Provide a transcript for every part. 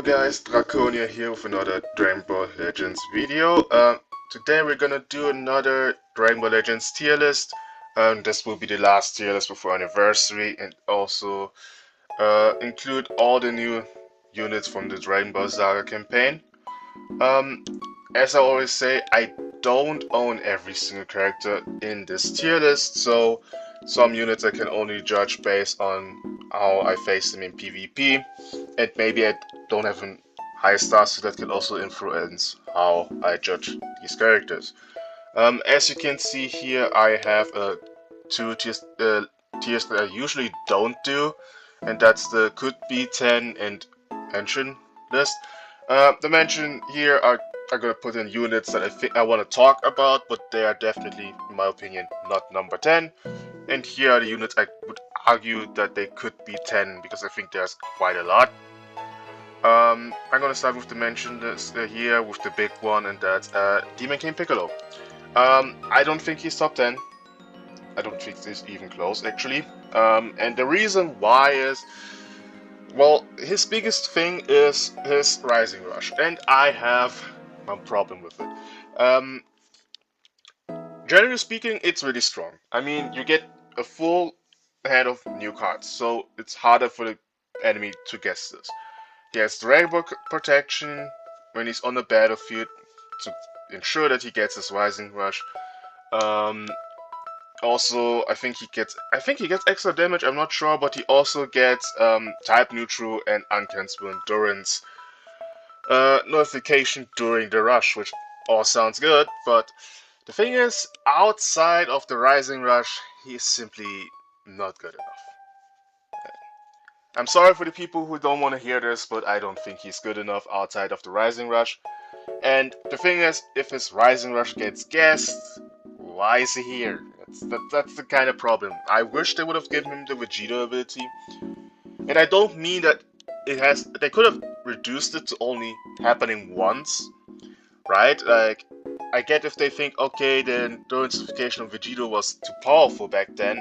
guys, Draconia here with another Dragon Ball Legends video. Today we're gonna do another Dragon Ball Legends tier list. This will be the last tier list before anniversary and also include all the new units from the Dragon Ball Saga campaign. Um, as I always say, I don't own every single character in this tier list, so some units I can only judge based on how I face them in PvP, and maybe I don't have a high star, so that can also influence how I judge these characters. As you can see here, I have two tiers that I usually don't do, and that's the could be 10 and mention list. The mention here are gonna put in units that I think I want to talk about, but they are definitely, in my opinion, not number 10. And here are the units I would argue that they could be 10 because I think there's quite a lot. I'm gonna start with the mention list here with the big one, and that's Demon King Piccolo. I don't think he's top 10. I don't think he's even close, actually. And the reason why is, well, his biggest thing is his Rising Rush, and I have a problem with it. Generally speaking, it's really strong. I mean, you get a full head of new cards, so it's harder for the enemy to guess this. He has Dragonball protection when he's on the battlefield to ensure that he gets his Rising Rush. Also, I think he gets extra damage, I'm not sure, but he also gets type neutral and uncancelable endurance notification during the rush, which all sounds good, but the thing is, outside of the Rising Rush, he's simply not good enough. I'm sorry for the people who don't want to hear this, but I don't think he's good enough outside of the Rising Rush. And the thing is, if his Rising Rush gets guessed, why is he here? That's the kind of problem. I wish they would have given him the Vegeta ability. And I don't mean that they could have reduced it to only happening once, right? Like, I get if they think, okay, the intensification of Vegeta was too powerful back then.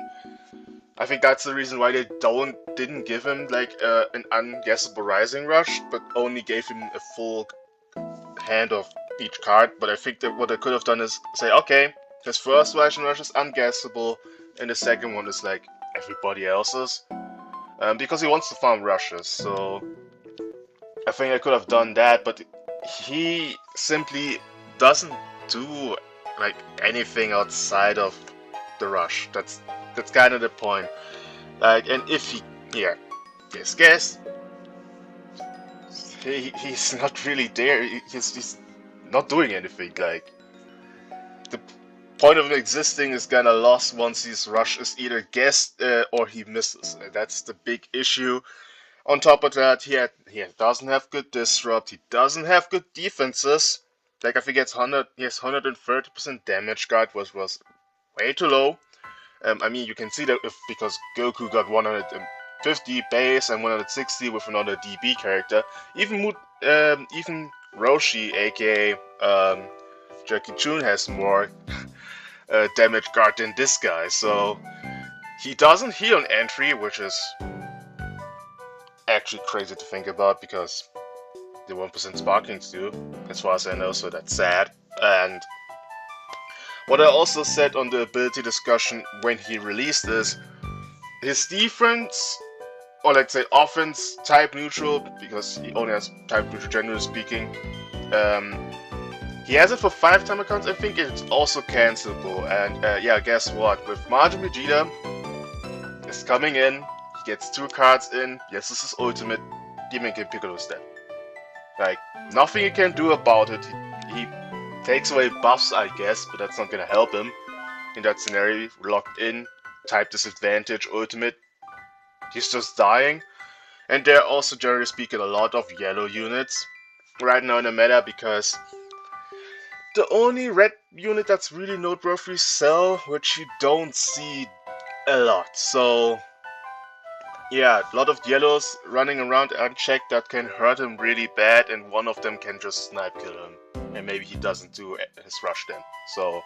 I think that's the reason why they didn't give him like an unguessable Rising Rush, but only gave him a full hand of each card. But I think that what they could have done is say, okay, his first Rising Rush is unguessable, and the second one is like everybody else's, because he wants to farm rushes. So I think I could have done that, but he simply doesn't do like anything outside of the rush. That's kind of the point. Like, and if he guess, he's not really there. He's not doing anything. Like, the point of him existing is kinda lost once his rush is either guessed or he misses. That's the big issue. On top of that, he doesn't have good disrupt. He doesn't have good defenses. Like, if he gets 130% damage guard was way too low. I mean, you can see that because Goku got 150 base and 160 with another DB character. Even Roshi, aka Jackie Chun, has more damage guard than this guy. So he doesn't heal on entry, which is actually crazy to think about because the 1% sparklings do, as far as I know. So that's sad. And what I also said on the ability discussion when he released this, his defense, or let's say offense, type neutral, because he only has type neutral generally speaking. He has it for 5-time accounts, I think it's also cancelable. And yeah, guess what? With Majin Vegeta is coming in, he gets 2 cards in, yes, this is ultimate, Demon King Piccolo is dead. Like, nothing you can do about it. He takes away buffs, I guess, but that's not gonna help him. In that scenario, locked in, type disadvantage, ultimate, he's just dying. And there are also, generally speaking, a lot of yellow units right now in the meta, because the only red unit that's really noteworthy is Cell, which you don't see a lot. So yeah, a lot of yellows running around unchecked that can hurt him really bad, and one of them can just snipe kill him. And maybe he doesn't do his rush then. So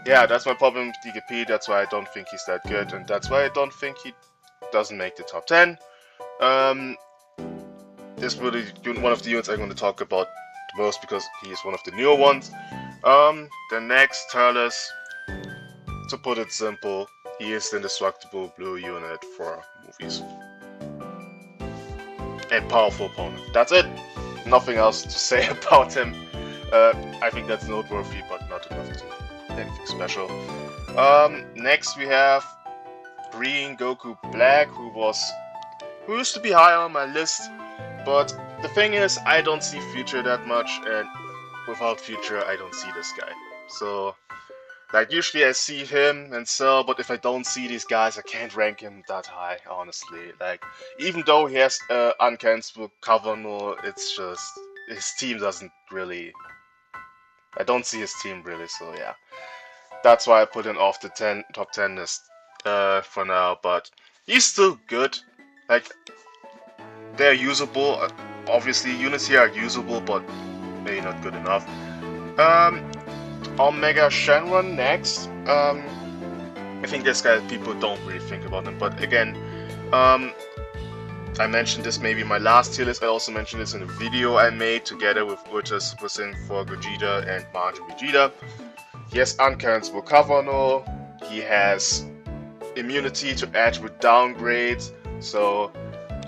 yeah, that's my problem with DKP. That's why I don't think he's that good, and that's why I don't think he doesn't make the top 10. this will be one of the units I'm going to talk about the most because he is one of the newer ones. The next Turles, to put it simple, he is the indestructible blue unit for movies. A powerful opponent. That's it. Nothing else to say about him. I think that's noteworthy, but not enough to anything special. Next we have Green Goku Black, who used to be high on my list, but the thing is, I don't see Future that much, and without Future, I don't see this guy. So, like, usually I see him and Cell, but if I don't see these guys, I can't rank him that high, honestly. Like, even though he has uncancelable cover null, it's just, his team doesn't really, I don't see his team really, so yeah. That's why I put him off the top 10 list for now, but he's still good. Like, they're usable. Obviously, units here are usable, but maybe not good enough. Omega Shenron next. I think this guy, people don't really think about him, but again, I mentioned this maybe in my last tier list. I also mentioned this in a video I made together with Ultra Super Saiyan for Gogeta and Majin Vegeta. He has uncancelable cover null. He has immunity to edge with downgrades, so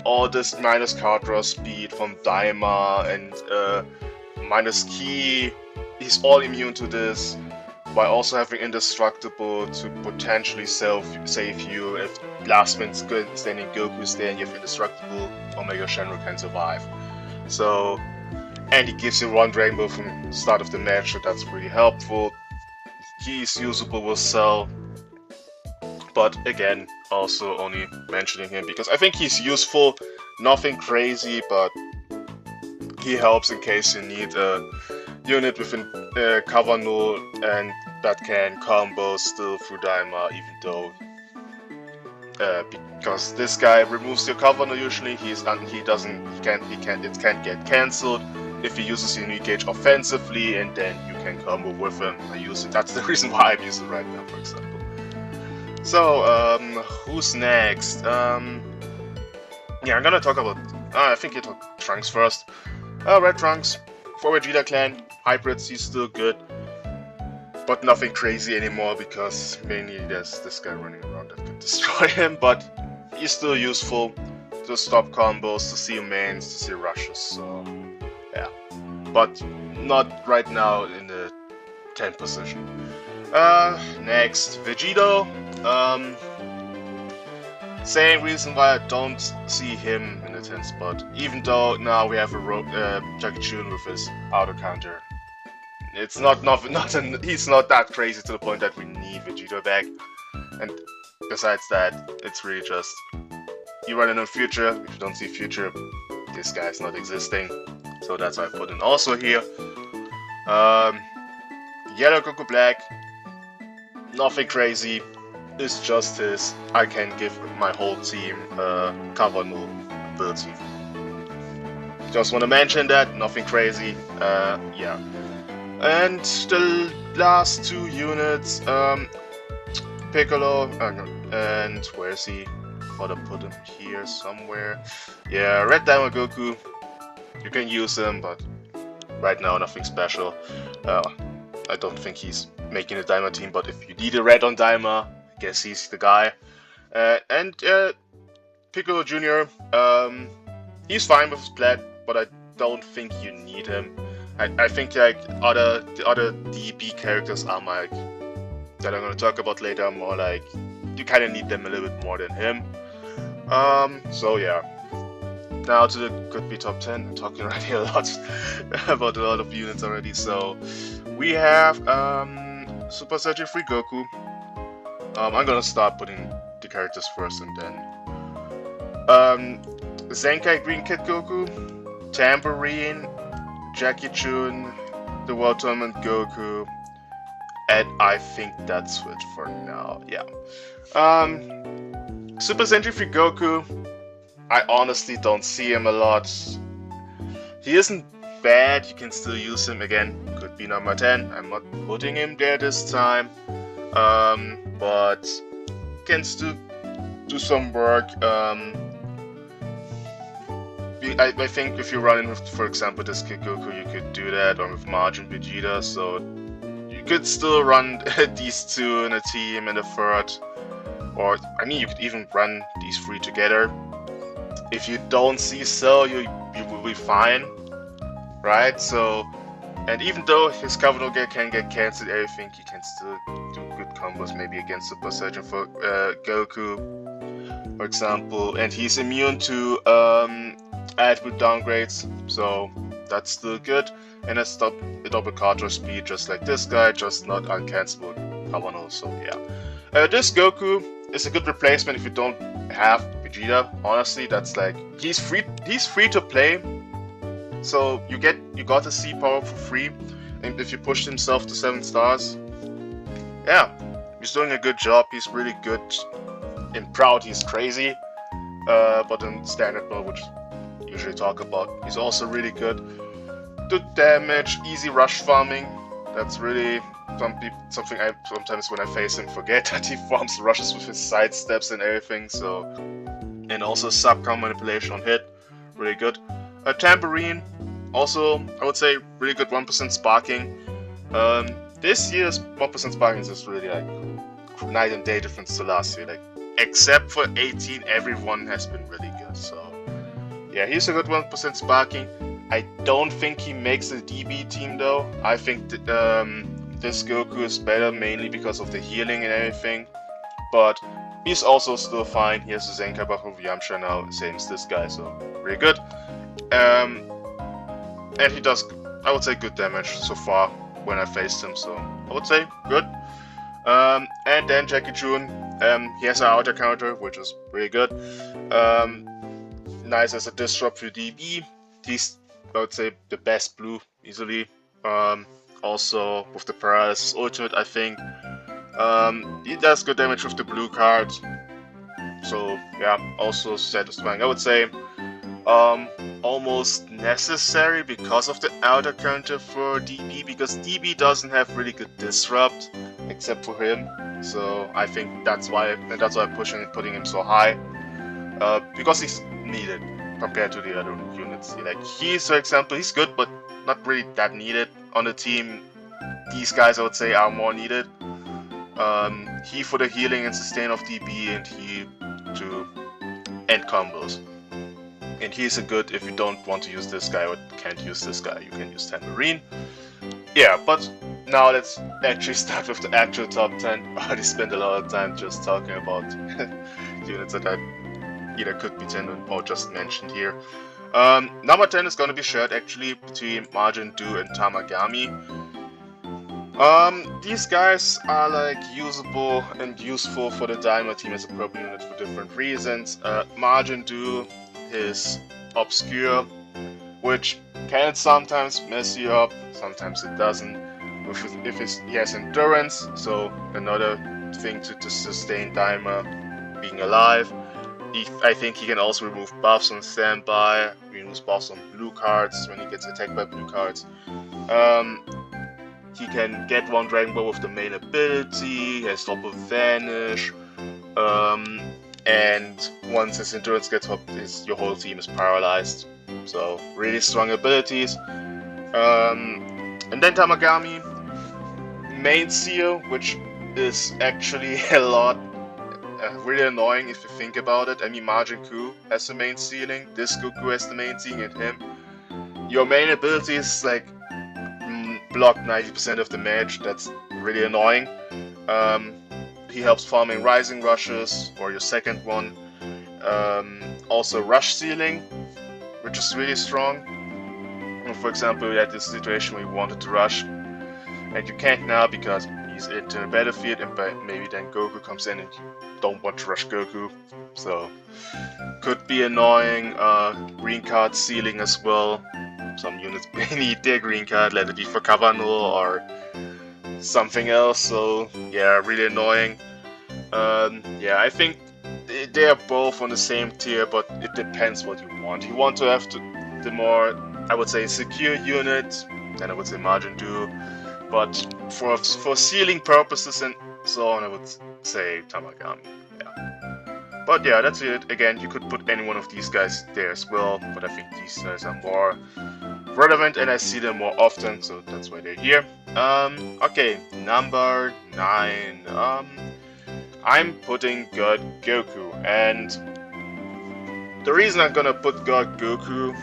all this minus card draw speed from Daima and minus key, he's all immune to this, while also having indestructible to potentially save you if last minute standing Goku is there and you have indestructible, Omega Shenron can survive. So, and he gives you one rainbow from the start of the match, so that's really helpful. He's usable with Cell, but again, also only mentioning him because I think he's useful, nothing crazy, but he helps in case you need a unit with a cover null and that can combo still through Daima, even though because this guy removes your cover null usually, it can't get cancelled if he uses Unique Gauge offensively, and then you can combo with him. That's the reason why I'm using it right now, for example. So, who's next? Yeah, I'm gonna talk about, I think you talk Trunks first. Red Trunks, for Vegeta Clan, hybrids, he's still good, but nothing crazy anymore because mainly there's this guy running around that could destroy him, but he's still useful to stop combos, to see mains, to see rushes, so yeah. But not right now in the 10th position. Next, Vegito. Same reason why I don't see him in the 10th spot, even though now we have a Jackie Chun with his auto counter. It's he's not that crazy to the point that we need Vegito back, and besides that, it's really just you run in on Future. If you don't see Future, this guy's not existing, so that's why I put in also here. Yellow Goku Black, nothing crazy. It's just his, I can give my whole team cover null ability. Just want to mention that, nothing crazy, yeah. And the last two units, Piccolo, and where is he? Thought I put him here somewhere. Yeah, Red Diamond Goku, you can use him, but right now nothing special. I don't think he's making a Daima team, but if you need a red on Daima, I guess he's the guy. And Piccolo Jr., he's fine with his plat, but I don't think you need him. I think like the other DB characters are like, that I'm gonna talk about later, are more like, you kinda need them a little bit more than him. So yeah. Now to the could be top 10. I'm talking already a lot about a lot of units already. So we have Super Saiyan 3 Goku. I'm gonna start putting the characters first and then Zenkai Green Kid Goku, Tambourine, Jackie Chun, the World Tournament Goku, and I think that's it for now. Yeah. Super Saiyan 3 Goku, I honestly don't see him a lot. He isn't bad, you can still use him again. Could be number 10. I'm not putting him there this time. But can still do some work. I think if you're running with, for example, this Kid Goku, you could do that, or with Margin Vegeta, so you could still run these two in a team in the third, or I mean, you could even run these three together. If you don't see Cell, you will be fine, right? So, and even though his cover no get can get cancelled, I think he can still do good combos, maybe against Super Saiyan for Goku, for example, and he's immune to attribute downgrades, so that's still good. And it's a double cartridge speed, just like this guy, just not uncancelable cover no. So yeah, this Goku is a good replacement if you don't have Vegeta. Honestly, that's like he's free to play. So you got the C power for free, and if you push himself to 7 stars, yeah, he's doing a good job. He's really good. In Proud, he's crazy, but in Standard mode, which we usually talk about, he's also really good. Good damage, easy rush farming. That's really something I sometimes when I face him forget that he farms rushes with his side steps and everything. So, and also sub-com manipulation on hit, really good. Tambourine, also I would say really good 1% sparking. This year's 1% sparking is really like night and day difference to last year. Like except for 18, everyone has been really good. So yeah, he's a good 1% sparking. I don't think he makes the DB team though. I think that, this Goku is better mainly because of the healing and everything. But he's also still fine. He has the Zenkai buff of Yamcha now, same as this guy, so really good. And he does, I would say, good damage so far when I faced him, so I would say good. And then Jackie June, he has an outer counter, which is really good. Nice as a disrupt for DB. He's, I would say, the best blue, easily. Also, with the Paralysis Ultimate, I think. He does good damage with the blue card. So, yeah, also satisfying. I would say, almost necessary because of the outer counter for DB, because DB doesn't have really good disrupt, except for him. So, I think that's why I'm putting him so high. Because he's needed compared to the other units. Like he's, for example, he's good, but not really that needed on the team. These guys, I would say, are more needed. He for the healing and sustain of DB, and he to end combos. And he's a good if you don't want to use this guy or can't use this guy, you can use Tambourine. Yeah, but now let's actually start with the actual top 10. I already spent a lot of time just talking about units that I either could be 10 or just mentioned here. Number 10 is gonna be shared actually between Majin Du and Tamagami. These guys are like usable and useful for the Daima team as a proper unit for different reasons. Majin Du is obscure, which can sometimes mess you up, sometimes it doesn't. He has endurance, so another thing to sustain Daima being alive. I think he can also remove buffs on standby, removes buffs on blue cards when he gets attacked by blue cards. He can get one Dragon Ball with the main ability, he has double vanish, and once his endurance gets up, your whole team is paralyzed. So really strong abilities. And then Tamagami, main seal, which is actually a lot really annoying if you think about it. I mean, Majin Ku has the main ceiling, this Goku has the main ceiling, and him. Your main ability is like block 90% of the damage. That's really annoying. He helps farming rising rushes, or your second one. Also rush ceiling, which is really strong. For example, we had this situation where we wanted to rush, and you can't now because he's into the battlefield, and maybe then Goku comes in and you don't want to rush Goku. So, could be annoying. Green card ceiling as well. Some units need their green card, let it be for Kavano or something else. So, yeah, really annoying. Yeah, I think they are both on the same tier, but it depends what you want. You want to have the more, I would say, secure unit, then I would say Majin Du. But for sealing purposes and so on, I would say Tamagami. Yeah. But yeah, that's it. Again, you could put any one of these guys there as well, but I think these guys are more relevant and I see them more often, so that's why they're here. Okay, number 9. I'm putting God Goku, and the reason I'm gonna put God Goku,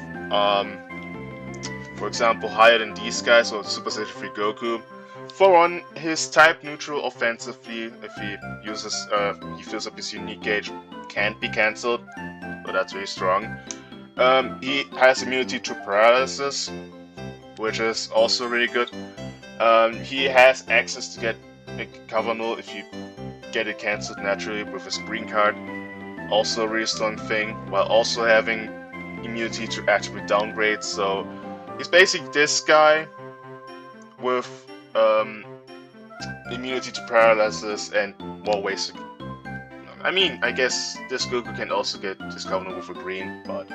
for example, higher than these guys, or Super Saiyan 3 Goku, for one, his type neutral offensively, if he uses, he fills up his unique gauge, can't be cancelled, so that's really strong. He has immunity to paralysis, which is also really good. He has access to get a cover null if you get it cancelled naturally with his green card, also a really strong thing, while also having immunity to attribute downgrades. So he's basically this guy with immunity to paralysis and more ways to... I mean, I guess this Goku can also get this cover null with a green, but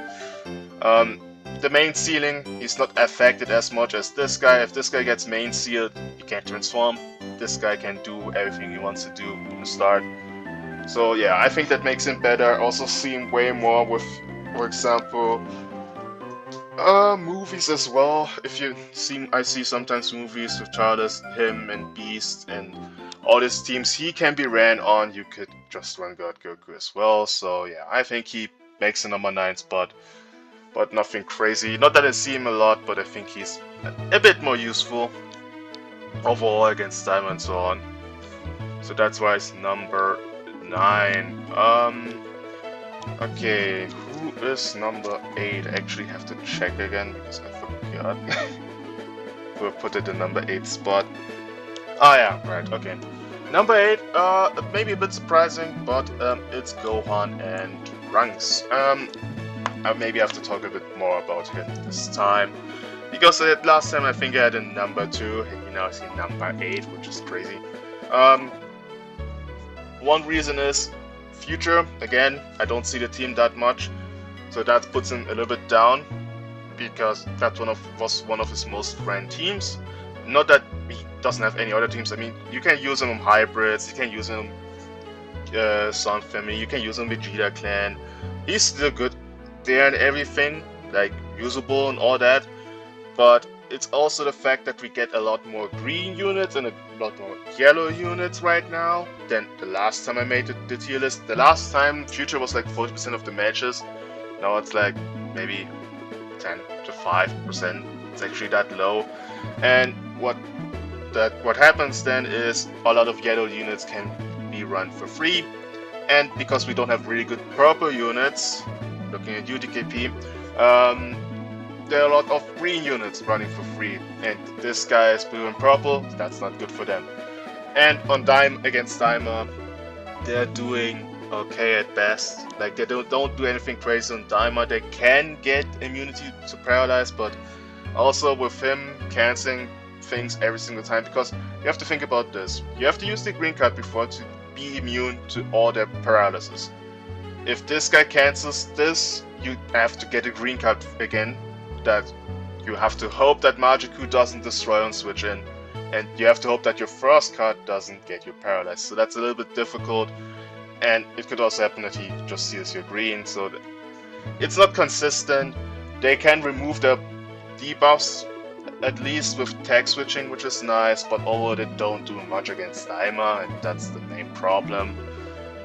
the main sealing is not affected as much as this guy. If this guy gets main sealed, he can't transform. This guy can do everything he wants to do from the start. So yeah, I think that makes him better. Also see him way more with, for example, movies as well. If you see, I see sometimes movies with Charles, him and Beast and all these teams he can be ran on. You could just run God Goku as well. So yeah, I think he makes the number 9 spot. But nothing crazy. Not that I see him a lot, but I think he's a bit more useful overall against time and so on. So that's why it's number 9. Okay, who is number 8? I actually have to check again because I forgot. We'll put it in number 8 spot. Ah yeah, right, okay. Number 8, maybe a bit surprising, but it's Gohan and Trunks. I maybe have to talk a bit more about him this time, because last time I think I had a number 2, and now I see number 8, which is crazy. One reason is future. Again, I don't see the team that much, so that puts him a little bit down, because that was one of his most ran teams. Not that he doesn't have any other teams. I mean, you can use him on hybrids, you can use him Sun Family, you can use him Vegeta Clan. He's still good there and everything, like usable and all that, but it's also the fact that we get a lot more green units and a lot more yellow units right now than the last time I made the tier list. The last time future was like 40% of the matches, now it's like maybe 10 to 5%. It's actually that low, and what happens then is a lot of yellow units can be run for free, and because we don't have really good purple units, looking at UDKP, there are a lot of green units running for free, and this guy is blue and purple, that's not good for them. And on against Dimer, they're doing okay at best. Like, they don't do anything crazy on Dimer. They can get immunity to paralyze, but also with him cancelling things every single time, because you have to think about this. You have to use the green card before to be immune to all their paralysis. If this guy cancels this, you have to get a green card again, that you have to hope that Magiku doesn't destroy on switch in, and you have to hope that your first card doesn't get you paralyzed. So that's a little bit difficult, and it could also happen that he just seals your green, so it's not consistent. They can remove the debuffs, at least with tag switching, which is nice, but overall they don't do much against Daima, and that's the main problem.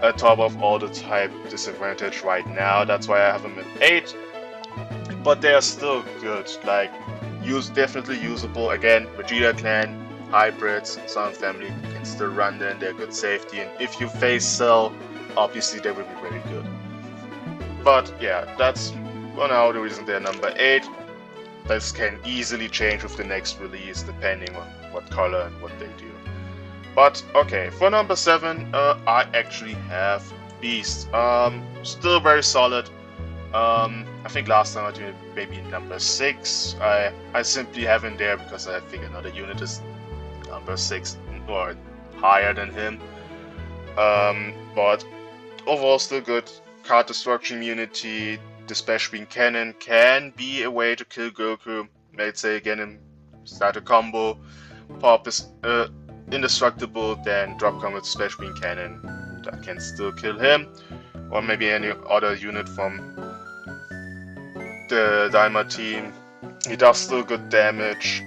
On top of all the type disadvantage right now, that's why I have them at 8. But they are still good, like, definitely usable. Again, Vegeta Clan, hybrids, Sun Family can still run them, they're good safety, and if you face Cell, obviously they will be very good. But yeah, that's for now the reason they're number 8. This can easily change with the next release, depending on what color and what they do. But okay, for number 7, I actually have Beast. Still very solid. I think last time I did maybe number 6. I simply have him there because I think another unit is number 6 or higher than him. But overall still good. Card destruction immunity, Dispatch Beam Cannon can be a way to kill Goku. Let's say again and start a combo. Pop is indestructible, then drop combo Dispatch Beam Cannon. That can still kill him. or maybe any other unit from the Daima team. He does still good damage.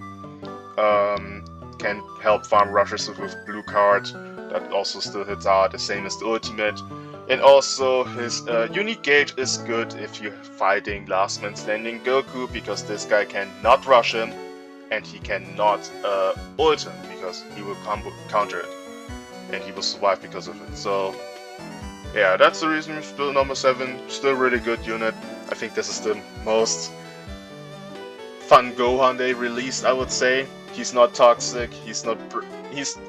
Can help farm rushes with blue card. That also still hits hard, the same as the ultimate. And also his unique gauge is good if you're fighting Last Man Standing Goku, because this guy cannot rush him and he cannot ult him because he will counter it and he will survive because of it. So yeah, that's the reason still number 7, still really good unit. I think this is the most fun Gohan they released, I would say. He's not toxic, he's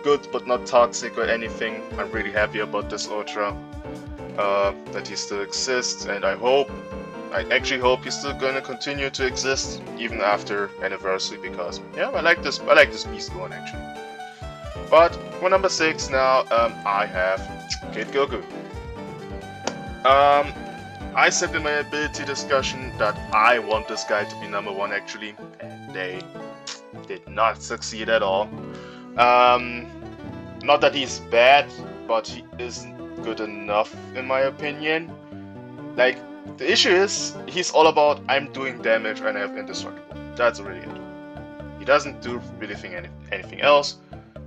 good but not toxic or anything. I'm really happy about this Ultra, that he still exists, and I actually hope he's still gonna continue to exist even after anniversary, because yeah, I like this beast Gohan actually. But for number 6 now, I have Kid Goku. I said in my ability discussion that I want this guy to be number 1 actually, and they did not succeed at all. Not that he's bad, but he isn't good enough in my opinion. Like, the issue is, he's all about I'm doing damage and I have indestructible. That's really it. He doesn't do really anything else.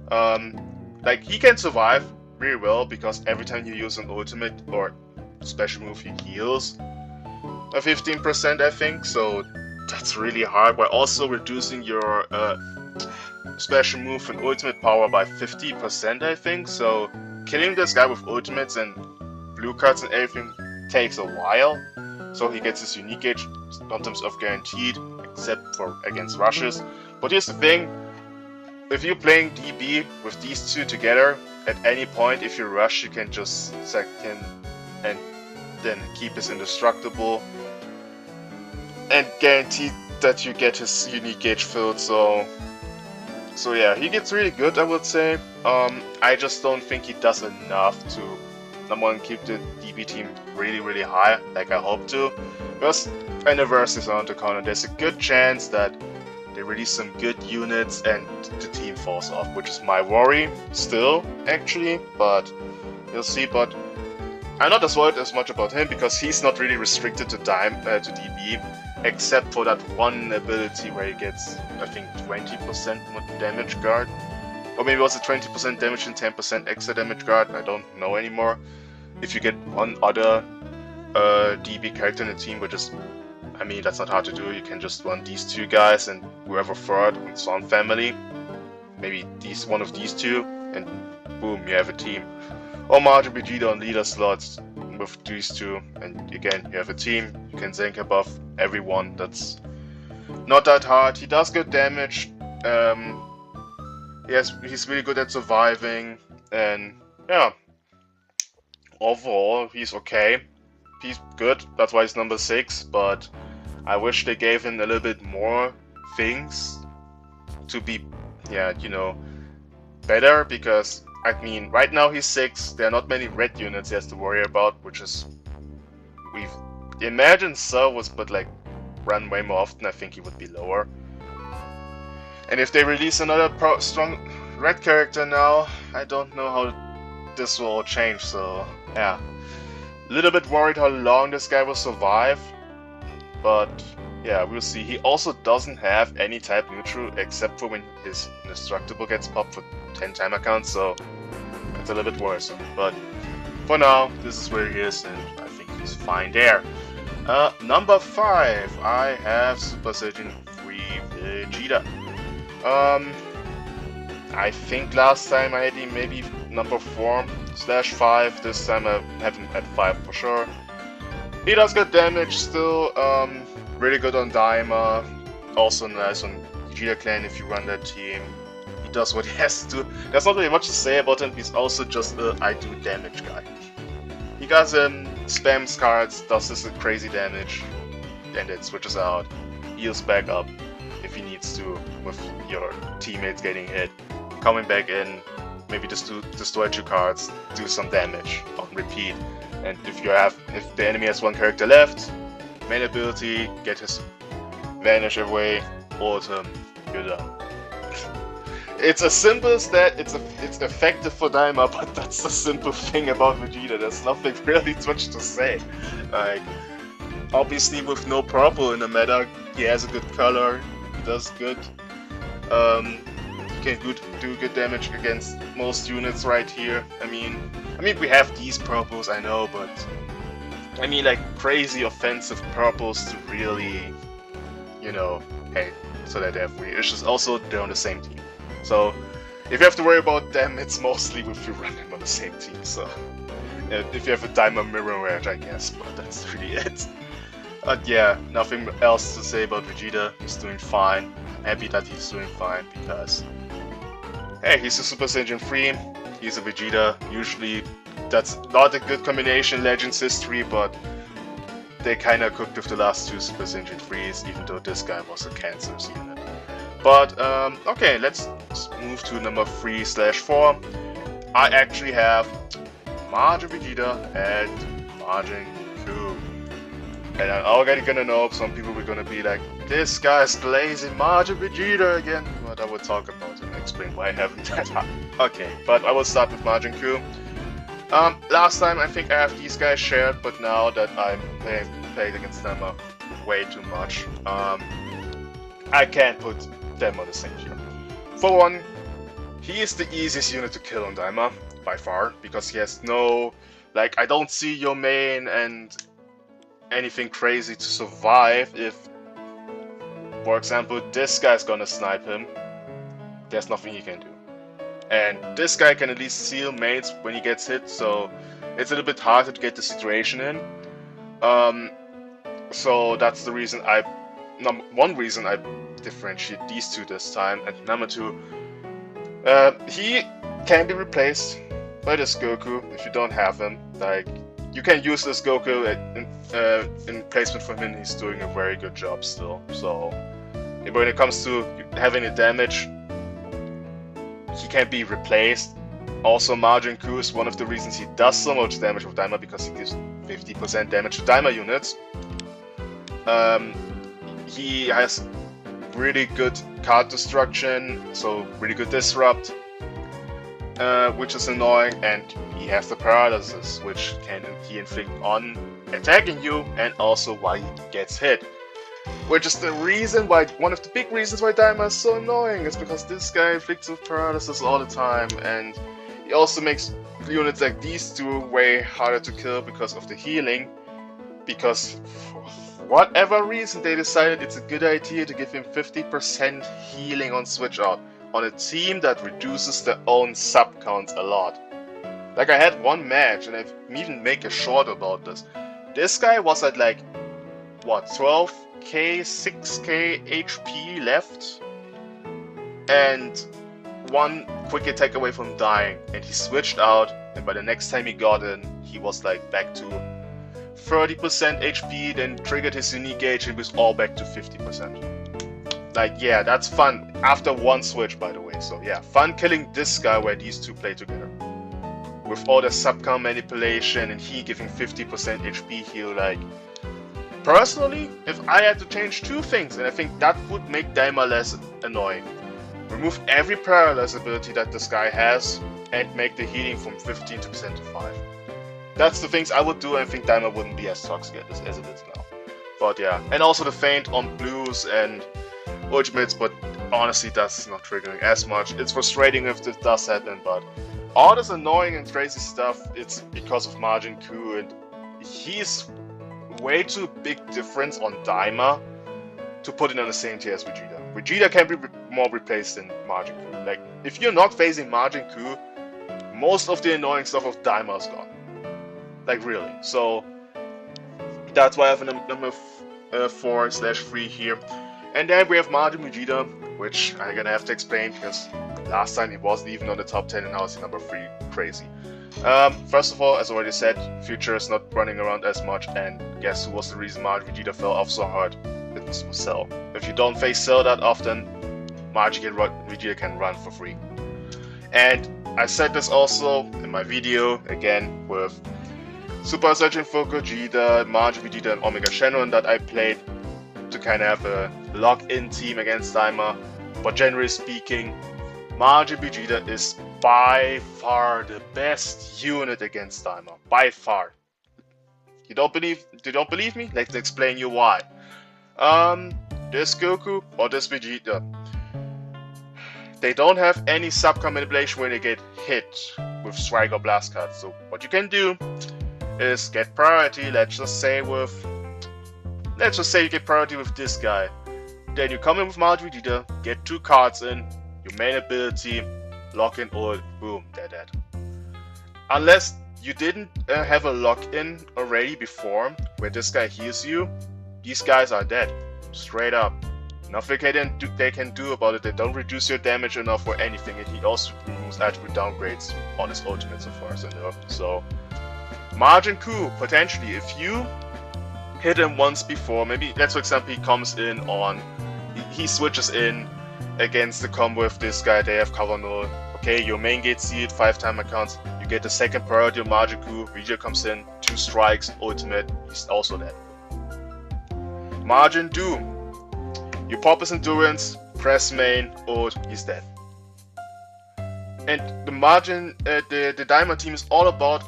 Like, he can survive really well because every time you use an ultimate or special move, he heals a 15%, I think. So that's really hard, while also reducing your special move and ultimate power by 50%, I think. So killing this guy with ultimates and blue cards and everything takes a while. So he gets his unique gauge sometimes off guaranteed, except for against rushes. But here's the thing, if you're playing DB with these two together, at any point if you rush you can just sack him and then keep his indestructible and guarantee that you get his unique gauge filled. So yeah, he gets really good, I would say. I just don't think he does enough to, number 1, keep the DB team really high, like I hope to. Because anniversaries are on the corner, there's a good chance that they release some good units and the team falls off, which is my worry still, actually. But you'll see. But I'm not as worried as much about him because he's not really restricted to DB, except for that one ability where he gets, I think, 20% more damage guard. Or maybe it was a 20% damage and 10% extra damage guard, I don't know anymore. If you get one other DB character in the team, which is, I mean, that's not hard to do. You can just run these two guys and whoever third with Swan family. Maybe one of these two, and boom, you have a team. Or Majin Vegeta on leader slots with these two, and again, you have a team. You can Zenka above everyone. That's not that hard. He does good damage. He's really good at surviving, and yeah, overall he's okay. He's good. That's why he's number 6. But I wish they gave him a little bit more things to be, better. Because I mean, right now he's 6. There are not many red units he has to worry about, which is, we've imagined was, but like run way more often. I think he would be lower. And if they release another strong red character now, I don't know how this will all change. So yeah, a little bit worried how long this guy will survive. But yeah, we'll see. He also doesn't have any type neutral except for when his indestructible gets popped for 10 timer counts, so it's a little bit worrisome. But for now, this is where he is, and I think he's fine there. Number 5, I have Super Saiyan 3 Vegeta. I think last time I had him maybe number 4/5. This time I have him at 5 for sure. He does good damage still. Really good on Daima. Also nice on Vegeta Clan if you run that team. He does what he has to do. There's not really much to say about him. He's also just a I do damage guy. He does spams cards, does this crazy damage, and then switches out. Heals back up if he needs to with your teammates getting hit. Coming back in, maybe just to destroy 2 cards, do some damage on repeat. And if the enemy has 1 character left, main ability, get his vanish away, ult him, you're done. It's as simple as that. It's effective for Daima, but that's the simple thing about Vegeta. There's nothing really much to say. Like, obviously with no purple in the meta, he has a good color. He does good. He can do good damage against most units right here. I mean we have these purples, I know, but I mean like crazy offensive purples to really, you know, hey, so that they have free issues. Also, they're on the same team. So if you have to worry about them, it's mostly if you run them on the same team. So if you have a Daima mirror match, I guess, but that's really it. But yeah, nothing else to say about Vegeta. He's doing fine. I'm happy that he's doing fine because, hey, he's a Super Saiyan 3. He's a Vegeta. Usually, that's not a good combination in Legends history, but they kinda cooked with the last two Super Saiyan 3s, even though this guy was a Cancer's unit. But, okay, let's move to number 3/4. I actually have Majin Vegeta and Majin Buu. And I'm already gonna know some people were gonna be like, this guy's glazing Majin Vegeta again. But I will talk about it and explain why I haven't that high. Okay, but I will start with Majin Buu. Last time I think I have these guys shared, but now that I'm playing against them way too much, I can't put them on the same tier. For one, he is the easiest unit to kill on Daima, by far, because he has no, like, I don't see your main and anything crazy to survive if, for example, this guy's gonna snipe him. There's nothing he can do. And this guy can at least seal mates when he gets hit, so it's a little bit harder to get the situation in. So that's the reason one reason I differentiate these two this time. And number two, he can be replaced by this Goku if you don't have him. Like, you can use this Goku in placement for him, and he's doing a very good job still. So when it comes to having a damage, he can be replaced. Also, Majin Buu is one of the reasons he does so much damage with Daima, because he gives 50% damage to Daima units. He has really good card destruction, so really good disrupt, which is annoying, and he has the paralysis, which he inflict on attacking you and also while he gets hit. Which is the reason why, one of the big reasons why Daima is so annoying, is because this guy inflicts with paralysis all the time, and he also makes units like these two way harder to kill because of the healing, because for whatever reason they decided it's a good idea to give him 50% healing on switch out on a team that reduces their own sub counts a lot. Like, I had one match, and I even make a short about this. This guy was at like, what, 12k, 6k HP left, and one quick attack away from dying, and he switched out, and by the next time he got in, he was like back to 30% HP, then triggered his unique gauge and was all back to 50%. Like, yeah, that's fun. After one switch, by the way. So yeah, fun killing this guy where these two play together. With all the subcount manipulation and he giving 50% HP heal. Like, personally, if I had to change two things, and I think that would make Daima less annoying. Remove every paralysis ability that this guy has and make the healing from 15% to 5. That's the things I would do, and I think Daima wouldn't be as toxic as it is now. But yeah, and also the feint on blues and ultimates, but honestly that's not triggering as much. It's frustrating if this does happen, but all this annoying and crazy stuff, it's because of Majin Buu, and he's way too big difference on Daima to put it on the same tier as Vegeta. Vegeta can be more replaced than Majin Buu. Like, if you're not facing Majin Buu, most of the annoying stuff of Daima is gone. Like, really. So that's why I have a number 4/3 here. And then we have Majin Vegeta, which I'm gonna have to explain because last time he wasn't even on the top 10 and now he's number 3. Crazy. First of all, as already said, Future is not running around as much, and guess who was the reason Majin Vegeta fell off so hard? It was Cell. If you don't face Cell that often, Majin Vegeta can run for free. And I said this also in my video, again, with Super Saiyan 4 Gogeta, Majin Vegeta, and Omega Shenron that I played to kind of have a lock-in team against Daima. But generally speaking, Majin Vegeta is by far the best unit against Daima. By far. You don't believe me? Let's explain you why. This Goku or this Vegeta, they don't have any subcom manipulation when they get hit with Strike or Blast cards. So what you can do is get priority. Let's just say you get priority with this guy. Then you come in with Majin Vegeta, get 2 cards in, your main ability, lock in ult, boom, they're dead. Unless you didn't have a lock in already before, where this guy heals you, these guys are dead, straight up. Nothing they can do about it. They don't reduce your damage enough or anything, and he also removes attribute downgrades on his ultimate so far as I know. So, Majin Ku, potentially, if you hit him once before, maybe, let's for example, he comes in on, he switches in against the combo with this guy, they have cover null. Okay, your main gate sealed, 5 timer counts, you get the second priority of Majin Ku, Vegeta comes in, 2 strikes, ultimate, he's also dead. Majin Doom, you pop his endurance, press main, ult, he's dead. And the Majin, the Diamond team is all about,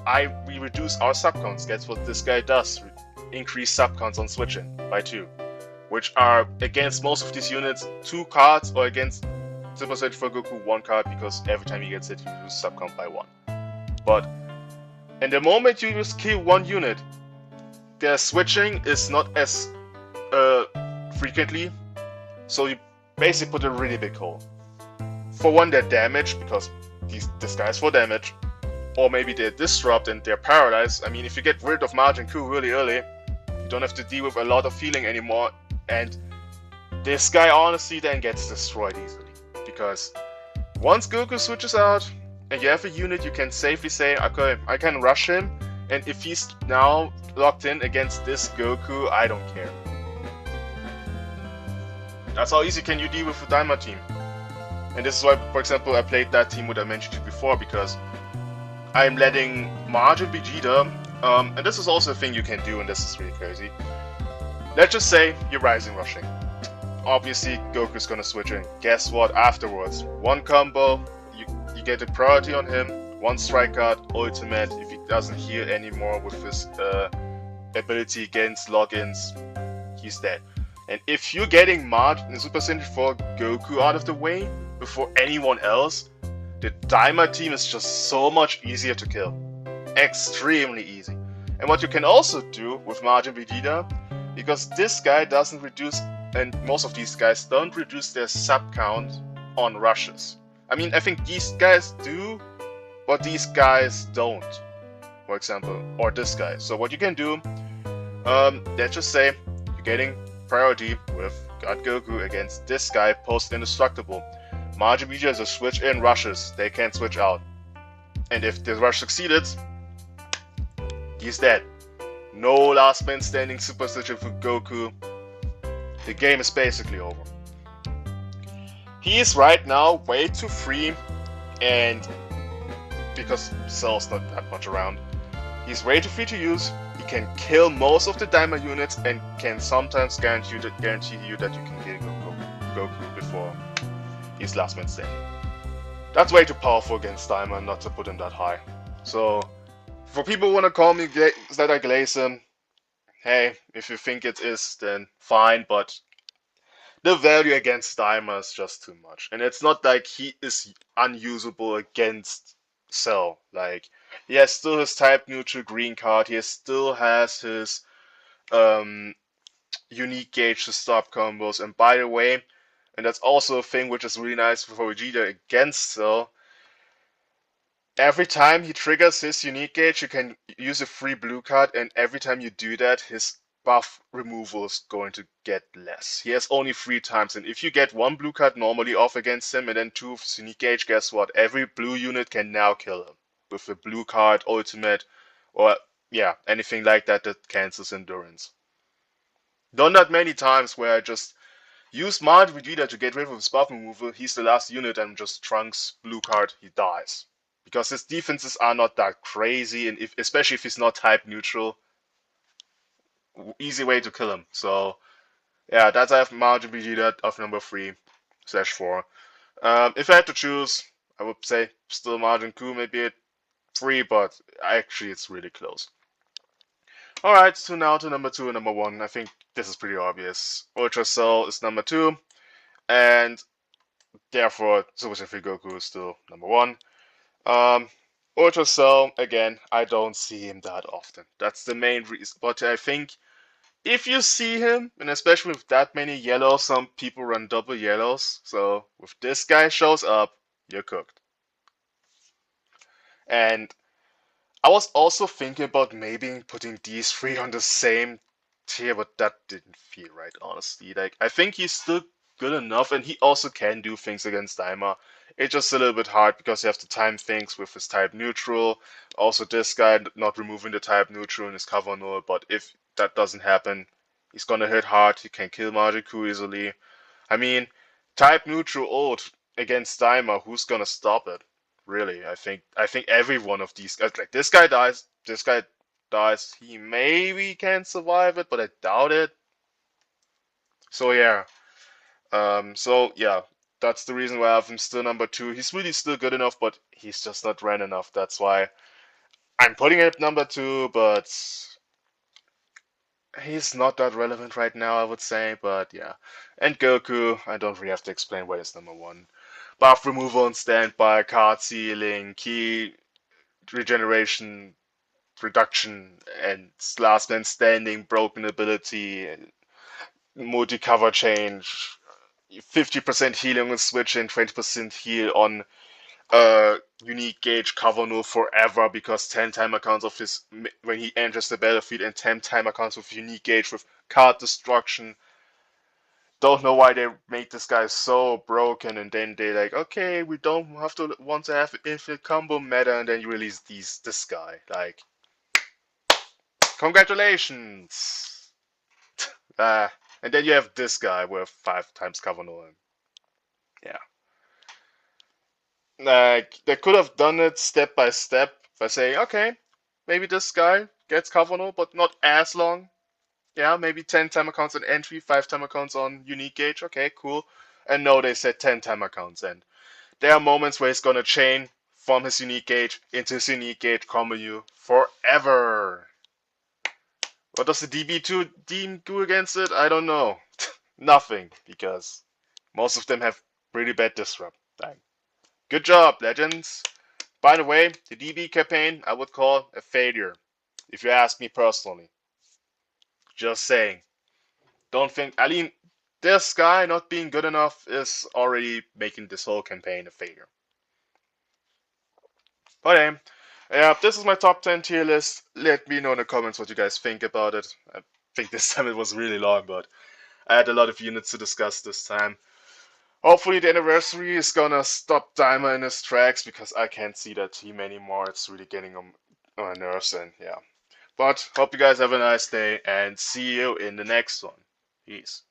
we reduce our subcounts, that's what this guy does, increase subcounts on switching by 2. Which are against most of these units 2 cards, or against Super Saiyan for Goku 1 card, because every time he gets hit, you lose subcount by 1. But in the moment you just kill 1 unit, their switching is not as frequently, so you basically put a really big hole. For one, they're damaged, because this guy's for damage, or maybe they're disrupt and they're paralyzed. I mean, if you get rid of Majin Ku really early, you don't have to deal with a lot of healing anymore, and this guy honestly then gets destroyed easily. Because once Goku switches out, and you have a unit, you can safely say, okay, I can rush him, and if he's now locked in against this Goku, I don't care. That's how easy can you deal with the Daima team. And this is why, for example, I played that team what I mentioned before, because I'm letting Majin Vegeta, and this is also a thing you can do, and this is really crazy. Let's just say you're Rising Rushing. Obviously, Goku's gonna switch in. Guess what? Afterwards, 1 combo, you get a priority on him, 1 strike card, ultimate. If he doesn't heal anymore with his ability against logins, he's dead. And if you're getting Majin Super Saiyan 4 Goku out of the way before anyone else, the Daima team is just so much easier to kill. Extremely easy. And what you can also do with Majin Vegeta, because this guy doesn't reduce, and most of these guys don't reduce their sub count on rushes. I mean, I think these guys do, but these guys don't, for example, or this guy. So what you can do, let's just say you're getting priority with God Goku against this guy post-indestructible. Majin Vegeta is a switch in rushes, they can't switch out. And if the rush succeeded, he's dead. No last man standing super switcher for Goku. The game is basically over. He is right now way too free, and because Cell's not that much around, he's way too free to use. He can kill most of the Daima units and can sometimes guarantee you that you can kill Goku before he's last man standing. That's way too powerful against Daima not to put him that high. So, for people who want to call me Zeta Glazer, hey, if you think it is, then fine, but the value against Daima is just too much. And it's not like he is unusable against Cell. Like, he has still his type neutral green card, he still has his unique gauge to stop combos, and by the way, and that's also a thing which is really nice for Vegeta against Cell, every time he triggers his unique gauge, you can use a free blue card, and every time you do that, his buff removal is going to get less. He has only 3 times, and if you get 1 blue card normally off against him and then 2 of his unique gauge, guess what? Every blue unit can now kill him with a blue card, ultimate, or yeah, anything like that that cancels endurance. Done that many times where I just use Majin Vegeta to get rid of his buff removal, he's the last unit and just Trunks blue card, he dies. Because his defenses are not that crazy, and especially if he's not type neutral, easy way to kill him. So yeah, that's I have Majin Vegeta of number 3/4. If I had to choose, I would say still Majin Ku, maybe at 3, but actually it's really close. Alright, so now to number 2 and number 1. I think this is pretty obvious. Ultra Cell is number 2, and therefore Super Saiyan 3 Goku is still number 1. Um, Ultra Cell, again, I don't see him that often. That's the main reason. But I think if you see him, and especially with that many yellows, some people run double yellows. So if this guy shows up, you're cooked. And I was also thinking about maybe putting these 3 on the same tier, but that didn't feel right, honestly. Like, I think he's still good enough, and he also can do things against Daima. It's just a little bit hard because you have to time things with his type neutral. Also, this guy not removing the type neutral in his cover null, but if that doesn't happen, he's gonna hit hard. He can kill Majiku easily. I mean, type neutral ult against Daima, who's gonna stop it? Really, I think every one of these guys, like this guy dies, he maybe can survive it, but I doubt it. So yeah, that's the reason why I have him still number 2. He's really still good enough, but he's just not ran enough. That's why I'm putting him at number 2, but he's not that relevant right now, I would say. But yeah, and Goku, I don't really have to explain why he's number 1. Buff removal on standby, card sealing, key regeneration, reduction, and last man standing, broken ability, multi-cover change, 50% healing on switch and 20% heal on unique gauge cover null forever because 10 timer counts of his when he enters the battlefield and 10 timer counts of unique gauge with card destruction. Don't know why they made this guy so broken, and then they like, okay, we don't have to want to have infinite combo meta, and then you release this guy. Like, congratulations! Uh, and then you have this guy with 5 times cover null. Yeah. Like, they could have done it step by step by saying, okay, maybe this guy gets cover null, but not as long. Yeah, maybe 10 timer counts on entry, 5 timer counts on unique gauge. Okay, cool. And no, they said 10 timer counts. And there are moments where he's gonna chain from his unique gauge into his unique gauge combo you forever. What does the DB2 team do against it? I don't know. Nothing, because most of them have pretty bad disrupt. Like, good job, Legends. By the way, the DB campaign I would call a failure, if you ask me personally. Just saying. Don't think, I mean, this guy not being good enough is already making this whole campaign a failure. But yeah, this is my top 10 tier list. Let me know in the comments what you guys think about it. I think this time it was really long, but I had a lot of units to discuss this time. Hopefully the anniversary is gonna stop Daima in his tracks, because I can't see that team anymore. It's really getting on my nerves, and yeah. But hope you guys have a nice day, and see you in the next one. Peace.